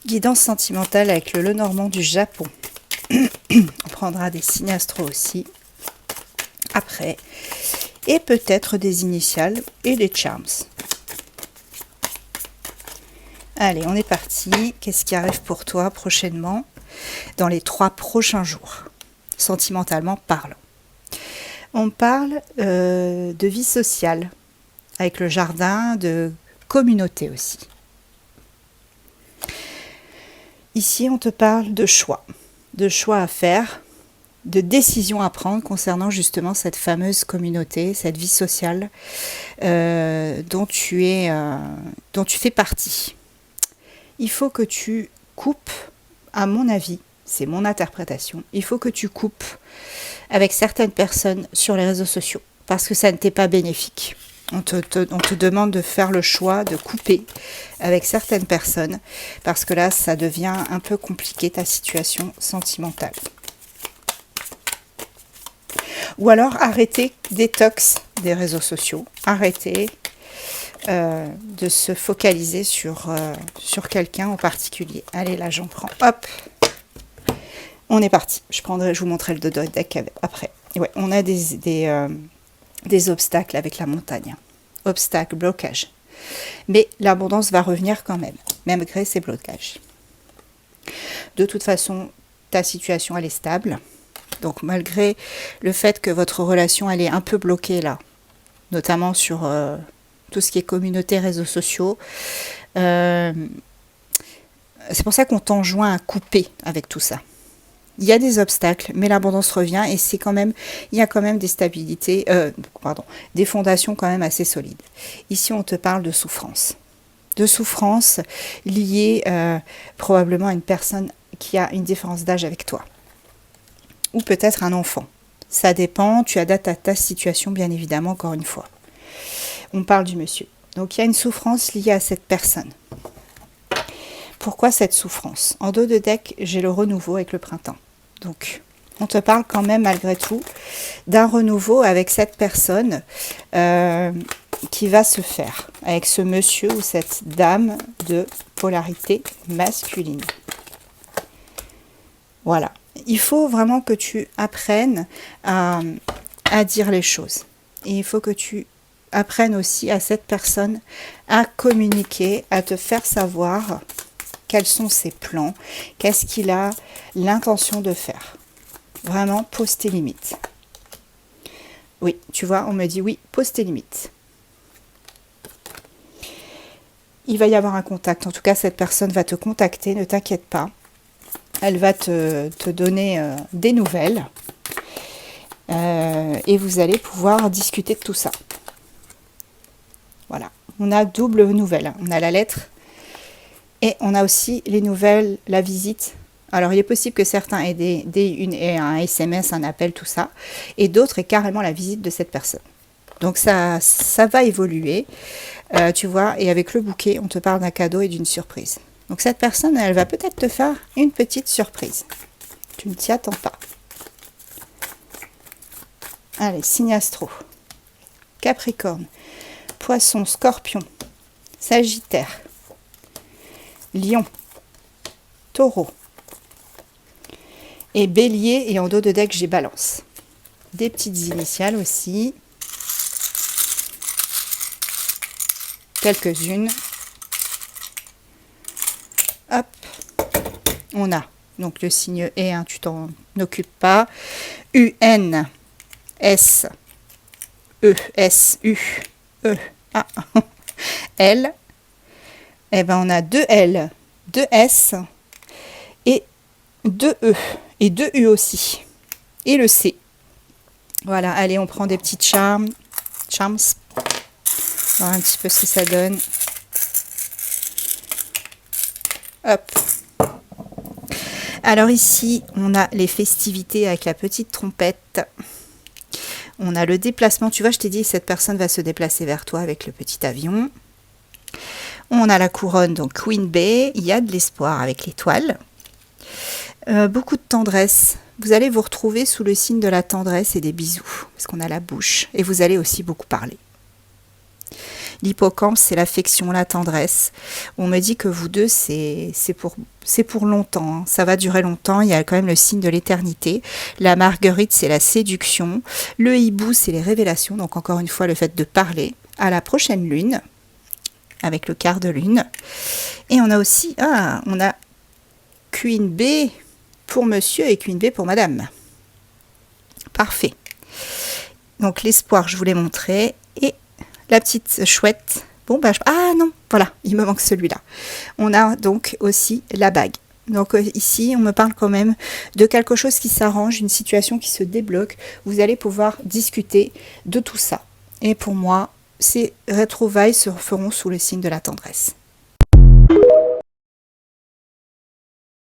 Guidance sentimentale avec le Lenormand du Japon. On prendra des signes astro aussi. Après. Et peut-être des initiales et des charms. Allez, on est parti. Qu'est-ce qui arrive pour toi prochainement, dans les 3 prochains jours, sentimentalement parlant? On parle de vie sociale, avec le jardin, de communauté aussi. Ici, on te parle de choix à faire, de décisions à prendre concernant justement cette fameuse communauté, cette vie sociale dont tu fais partie. Il faut que tu coupes, à mon avis, c'est mon interprétation, il faut que tu coupes avec certaines personnes sur les réseaux sociaux, parce que ça ne t'est pas bénéfique. On te demande de faire le choix de couper avec certaines personnes, parce que là, ça devient un peu compliqué ta situation sentimentale. Ou alors arrêter détox des réseaux sociaux, arrêter de se focaliser sur quelqu'un en particulier. Allez, là, j'en prends. Hop, on est parti. Je vous montrerai le dodo deck après. Et ouais, on a des obstacles avec la montagne. Obstacles, blocages. Mais l'abondance va revenir quand même, malgré ces blocages. De toute façon, ta situation, elle est stable. Donc, malgré le fait que votre relation, elle est un peu bloquée là, notamment sur tout ce qui est communauté, réseaux sociaux, c'est pour ça qu'on t'enjoint à couper avec tout ça. Il y a des obstacles, mais l'abondance revient et il y a quand même des stabilités, des fondations quand même assez solides. Ici, on te parle de souffrance. De souffrance liée probablement à une personne qui a une différence d'âge avec toi. Ou peut-être un enfant. Ça dépend, tu adaptes à ta situation, bien évidemment, encore une fois. On parle du monsieur. Donc, il y a une souffrance liée à cette personne. Pourquoi cette souffrance? En dos de deck, j'ai le renouveau avec le printemps. Donc, on te parle quand même, malgré tout, d'un renouveau avec cette personne qui va se faire, avec ce monsieur ou cette dame de polarité masculine. Voilà. Il faut vraiment que tu apprennes à dire les choses. Et il faut que tu apprennes aussi à cette personne à communiquer, à te faire savoir quels sont ses plans, qu'est-ce qu'il a l'intention de faire. Vraiment, pose tes limites. Oui, tu vois, on me dit oui, pose tes limites. Il va y avoir un contact. En tout cas, cette personne va te contacter, ne t'inquiète pas. Elle va te donner des nouvelles. Et vous allez pouvoir discuter de tout ça. Voilà. On a double nouvelle. On a la lettre et on a aussi les nouvelles, la visite. Alors, il est possible que certains aient un SMS, un appel, tout ça. Et d'autres aient carrément la visite de cette personne. Donc, ça va évoluer. Tu vois, et avec le bouquet, on te parle d'un cadeau et d'une surprise. Donc cette personne, elle va peut-être te faire une petite surprise. Tu ne t'y attends pas. Allez, signe astro. Capricorne, Poisson, Scorpion, Sagittaire, Lion, Taureau. Et Bélier, et en dos de deck, j'ai Balance. Des petites initiales aussi. Quelques-unes. Hop, on a donc le signe E, hein, tu t'en occupes pas. UN, S, E, S, U, E, A, L. Et ben on a 2 L, 2 S et 2 E et 2 U aussi. Et le C. Voilà, allez, on prend des petites charms. Voir un petit peu ce que ça donne. Hop. Alors ici, on a les festivités avec la petite trompette. On a le déplacement. Tu vois, je t'ai dit, cette personne va se déplacer vers toi avec le petit avion. On a la couronne, donc Queen Bee. Il y a de l'espoir avec l'étoile. Beaucoup de tendresse. Vous allez vous retrouver sous le signe de la tendresse et des bisous. Parce qu'on a la bouche. Et vous allez aussi beaucoup parler. L'hippocampe, c'est l'affection, la tendresse. On me dit que vous deux, c'est pour longtemps, hein. Ça va durer longtemps. Il y a quand même le signe de l'éternité. La marguerite, c'est la séduction. Le hibou, c'est les révélations. Donc encore une fois, le fait de parler. À la prochaine lune, avec le quart de lune. Et on a aussi, on a Queen B pour monsieur et Queen B pour madame. Parfait. Donc l'espoir, je vous l'ai montré. Et la petite chouette. Bon, ah non, voilà, il me manque celui-là. On a donc aussi la bague. Donc ici, on me parle quand même de quelque chose qui s'arrange, une situation qui se débloque. Vous allez pouvoir discuter de tout ça. Et pour moi, ces retrouvailles se feront sous le signe de la tendresse.